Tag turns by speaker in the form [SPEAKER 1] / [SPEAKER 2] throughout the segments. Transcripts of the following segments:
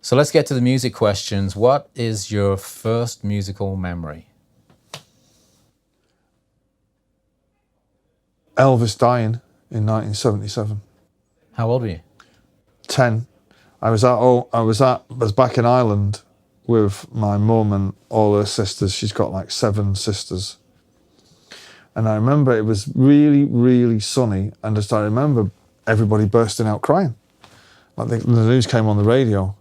[SPEAKER 1] So let's get to the music questions. What is your first musical memory?
[SPEAKER 2] Elvis dying in 1977.
[SPEAKER 1] How old were you?
[SPEAKER 2] 10. I was back in Ireland with my mum and all her sisters. She's got like 7 sisters. And I remember it was really, really sunny. And just I remember everybody bursting out crying. Like the news came on the radio.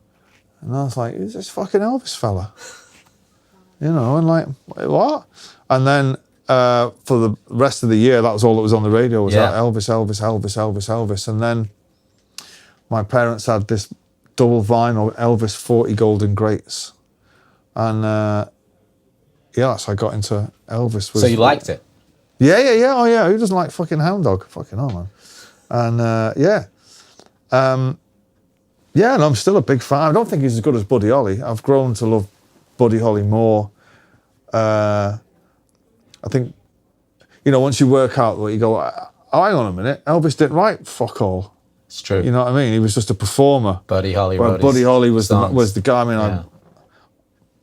[SPEAKER 2] And I was like, who's this fucking Elvis fella? You know, and like, what? And then for the rest of the year, that was all that was on the radio, was that Elvis, Elvis, Elvis, Elvis, Elvis. And then my parents had this double vinyl Elvis 40 Golden Greats. And so I got into Elvis.
[SPEAKER 1] So you liked it?
[SPEAKER 2] Yeah. Oh yeah, who doesn't like fucking Hound Dog? Fucking hell, man. And and I'm still a big fan. I don't think he's as good as Buddy Holly. I've grown to love Buddy Holly more. I think, once you work out what you go, oh, hang on a minute, Elvis didn't write fuck all.
[SPEAKER 1] It's true.
[SPEAKER 2] You know what I mean? He was just a performer.
[SPEAKER 1] Buddy Holly
[SPEAKER 2] was the guy. I mean,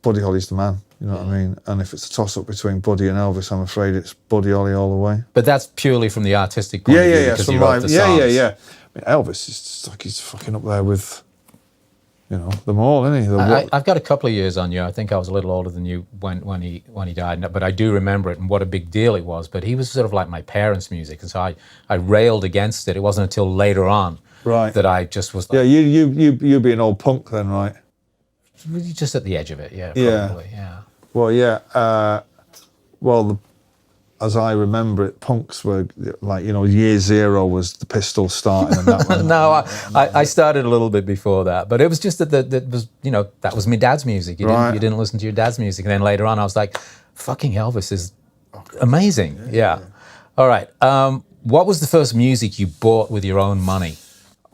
[SPEAKER 2] Buddy Holly's the man. You know what I mean? And if it's a toss-up between Buddy and Elvis, I'm afraid it's Buddy Holly all the way.
[SPEAKER 1] But that's purely from the artistic point of view. Because you wrote the songs.
[SPEAKER 2] Yeah. I mean, Elvis is just like he's fucking up there with, them all, isn't he?
[SPEAKER 1] I've got a couple of years on you. I think I was a little older than you when he died, but I do remember it and what a big deal it was. But he was sort of like my parents' music, and so I railed against it. It wasn't until later on that I just was like...
[SPEAKER 2] Yeah, you be an old punk then, right?
[SPEAKER 1] Really just at the edge of it, probably, yeah.
[SPEAKER 2] Well, as I remember it, punks were like, year 0 was the Pistols starting and that one.
[SPEAKER 1] No, I started a little bit before that, but it was just that was, that was my dad's music. You didn't listen to your dad's music. And then later on I was like, fucking Elvis is amazing. Yeah. All right. What was the first music you bought with your own money?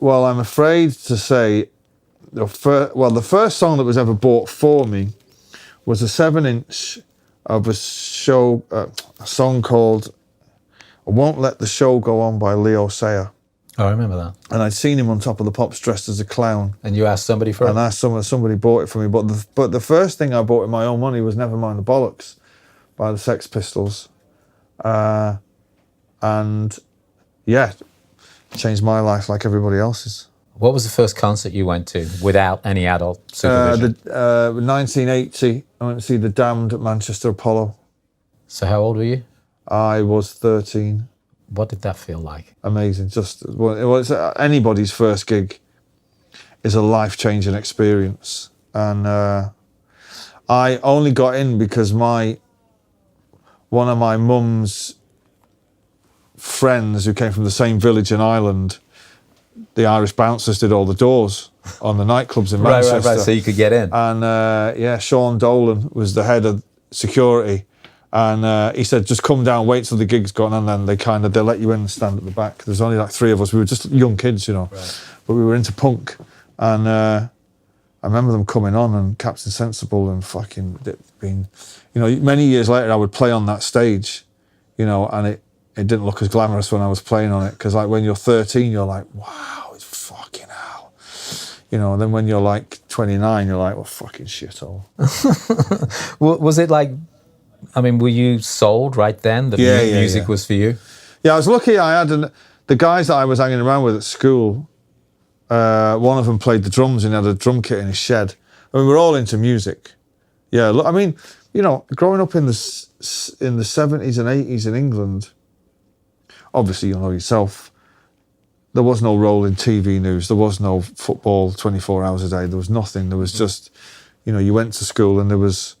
[SPEAKER 2] Well, I'm afraid to say, the first song that was ever bought for me was a 7-inch of a song called I Won't Let the Show Go On by Leo Sayer.
[SPEAKER 1] Oh, I remember that.
[SPEAKER 2] And I'd seen him on Top of the Pops dressed as a clown.
[SPEAKER 1] And you asked somebody for it?
[SPEAKER 2] And I asked somebody bought it for me. But the first thing I bought with my own money was Nevermind the Bollocks by the Sex Pistols. Changed my life like everybody else's.
[SPEAKER 1] What was the first concert you went to without any adult supervision?
[SPEAKER 2] 1980, I went to see The Damned at Manchester Apollo.
[SPEAKER 1] So how old were you?
[SPEAKER 2] I was 13.
[SPEAKER 1] What did that feel like?
[SPEAKER 2] Amazing. It's anybody's first gig is a life-changing experience. And I only got in because one of my mum's friends who came from the same village in Ireland, the Irish bouncers did all the doors on the nightclubs in Manchester.
[SPEAKER 1] Right, so you could get in.
[SPEAKER 2] And Sean Dolan was the head of security. And he said, just come down, wait till the gig's gone, and then they let you in and stand at the back. There's only like 3 of us. We were just young kids, Right. But we were into punk. And I remember them coming on and Captain Sensible and fucking being, many years later I would play on that stage, and it didn't look as glamorous when I was playing on it, because like when you're 13, you're like, wow, it's fucking hell. And then when you're like 29, you're like, well, fucking shithole.
[SPEAKER 1] Was it like, were you sold right then that music was for you?
[SPEAKER 2] Yeah, I was lucky. I had the guys that I was hanging around with at school, one of them played the drums and had a drum kit in his shed. We were all into music. Yeah, look, growing up in the 70s and 80s in England, obviously, you know yourself, there was no rolling TV news. There was no football 24 hours a day. There was nothing. There was just, you went to school and there was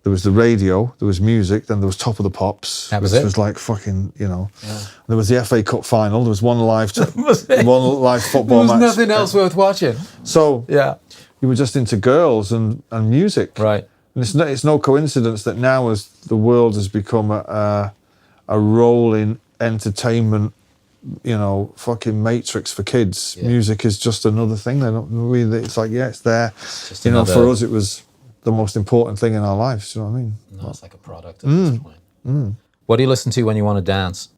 [SPEAKER 2] the radio, there was music, then there was Top of the Pops.
[SPEAKER 1] That was it.
[SPEAKER 2] It was like fucking, There was the FA Cup final. There was one live football match.
[SPEAKER 1] There was nothing else worth watching.
[SPEAKER 2] So you were just into girls and music.
[SPEAKER 1] Right.
[SPEAKER 2] And it's no coincidence that now, as the world has become a rolling entertainment, fucking matrix for kids, music is just another thing. It's like, it's there. For us it was the most important thing in our lives, do you know what I mean?
[SPEAKER 1] No, it's like a product at this point. What do you listen to when you want to dance?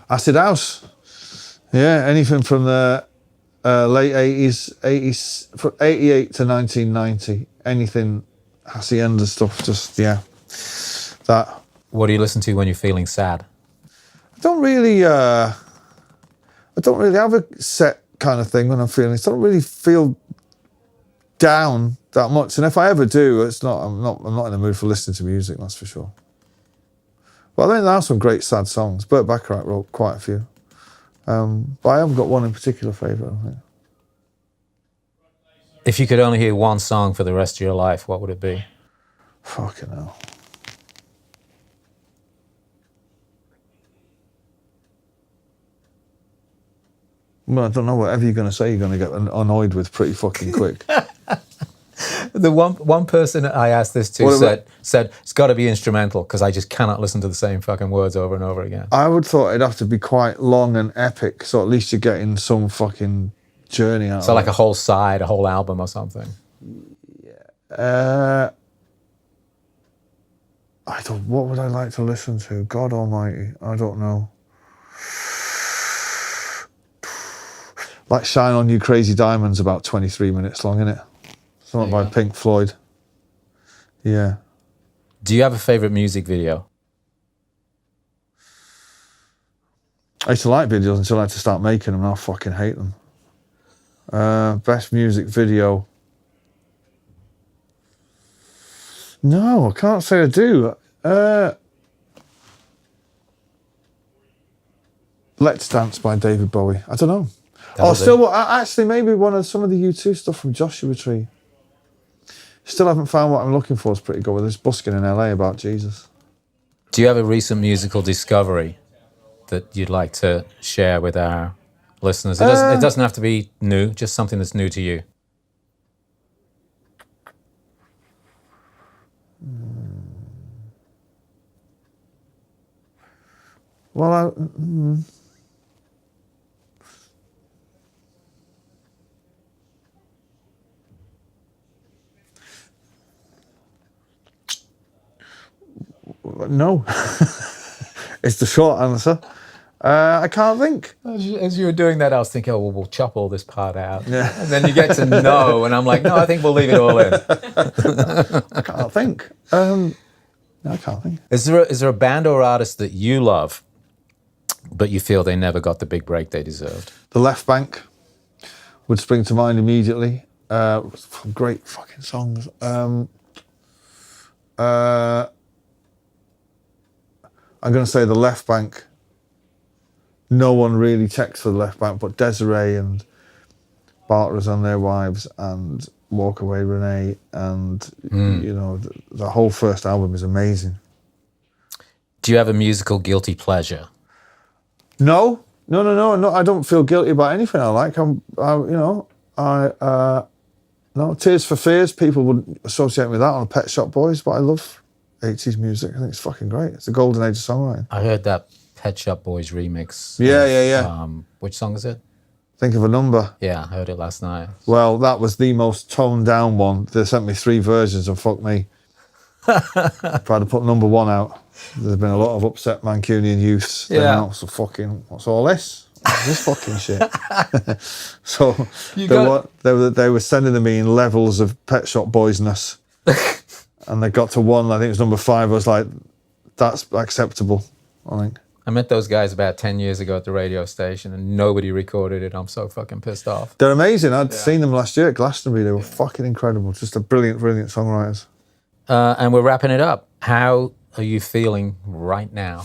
[SPEAKER 2] Acid house. Yeah, anything from the late 80s, from 88 to 1990, anything Hacienda stuff, just, yeah, that.
[SPEAKER 1] What do you listen to when you're feeling sad?
[SPEAKER 2] I don't really have a set kind of thing when I'm feeling, I don't really feel down that much, and if I ever do, I'm not in the mood for listening to music, that's for sure. But I think there are some great sad songs. Burt Bacharach wrote quite a few. But I haven't got one in particular favourite, I think.
[SPEAKER 1] If you could only hear one song for the rest of your life, what would it be?
[SPEAKER 2] Fucking hell. Well, I don't know, whatever you're going to say, you're going to get annoyed with pretty fucking quick.
[SPEAKER 1] The one person I asked this to said it's got to be instrumental because I just cannot listen to the same fucking words over and over again.
[SPEAKER 2] I would thought it'd have to be quite long and epic, so at least you're getting some fucking journey out of it.
[SPEAKER 1] So like a whole side, a whole album or something.
[SPEAKER 2] Yeah. What would I like to listen to? God almighty, I don't know. Like Shine On You Crazy Diamond's about 23 minutes long, isn't it? Something by Pink Floyd. Yeah.
[SPEAKER 1] Do you have a favourite music video?
[SPEAKER 2] I used to like videos until I had to start making them, and I fucking hate them. Best music video. No, I can't say I do. Let's Dance by David Bowie. I don't know. Actually, maybe some of the U2 stuff from Joshua Tree. Still haven't found what I'm looking for. It's pretty good with this busking in LA about Jesus.
[SPEAKER 1] Do you have a recent musical discovery that you'd like to share with our listeners? It doesn't have to be new, just something that's new to you.
[SPEAKER 2] Well, no. It's the short answer. I can't think.
[SPEAKER 1] As you were doing that, I was thinking, well, we'll chop all this part out. Yeah. And then you get to no, and I'm like, no, I think we'll leave it all in.
[SPEAKER 2] I can't think. No, I can't think.
[SPEAKER 1] Is there a band or artist that you love, but you feel they never got the big break they deserved?
[SPEAKER 2] The Left Bank would spring to mind immediately. Great fucking songs. I'm going to say the Left Bank. No one really checks for the Left Bank, but Desiree and Barters and Their Wives and Walk Away Renee and, you know, the whole first album is amazing.
[SPEAKER 1] Do you have a musical guilty pleasure?
[SPEAKER 2] No. I don't feel guilty about anything I like. No, Tears for Fears, people would associate me with that on Pet Shop Boys, but I love 80s music. I think it's fucking great. It's the golden age of songwriting.
[SPEAKER 1] I heard that Pet Shop Boys remix.
[SPEAKER 2] Yeah.
[SPEAKER 1] Which song is it?
[SPEAKER 2] Think of a Number.
[SPEAKER 1] Yeah, I heard it last night.
[SPEAKER 2] Well, that was the most toned down one. They sent me 3 versions and fuck me. If I'd have put number 1 out, there's been a lot of upset Mancunian youths.
[SPEAKER 1] Yeah.
[SPEAKER 2] So fucking, what's all this? What's this fucking shit? So they were sending me in levels of Pet Shop Boysness. And they got to 1, I think it was number 5. I was like, that's acceptable, I think.
[SPEAKER 1] I met those guys about 10 years ago at the radio station and nobody recorded it. I'm so fucking pissed off.
[SPEAKER 2] They're amazing. I'd seen them last year at Glastonbury. They were fucking incredible. Just a brilliant songwriters.
[SPEAKER 1] And we're wrapping it up. How are you feeling right now?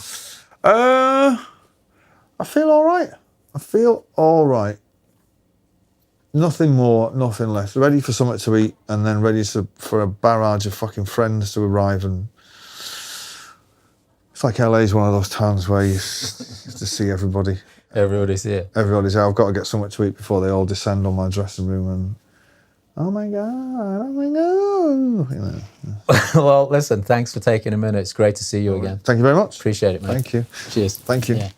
[SPEAKER 2] I feel all right. Nothing more, nothing less. Ready for something to eat and then ready for a barrage of fucking friends to arrive. And it's like LA's one of those towns where you just see everybody.
[SPEAKER 1] Everybody's here.
[SPEAKER 2] Everybody's here. I've got to get something to eat before they all descend on my dressing room and oh my God. You know.
[SPEAKER 1] Well, listen, thanks for taking a minute. It's great to see you again.
[SPEAKER 2] Thank you very much.
[SPEAKER 1] Appreciate it, man.
[SPEAKER 2] Thank you.
[SPEAKER 1] Cheers.
[SPEAKER 2] Thank you.
[SPEAKER 1] Yeah.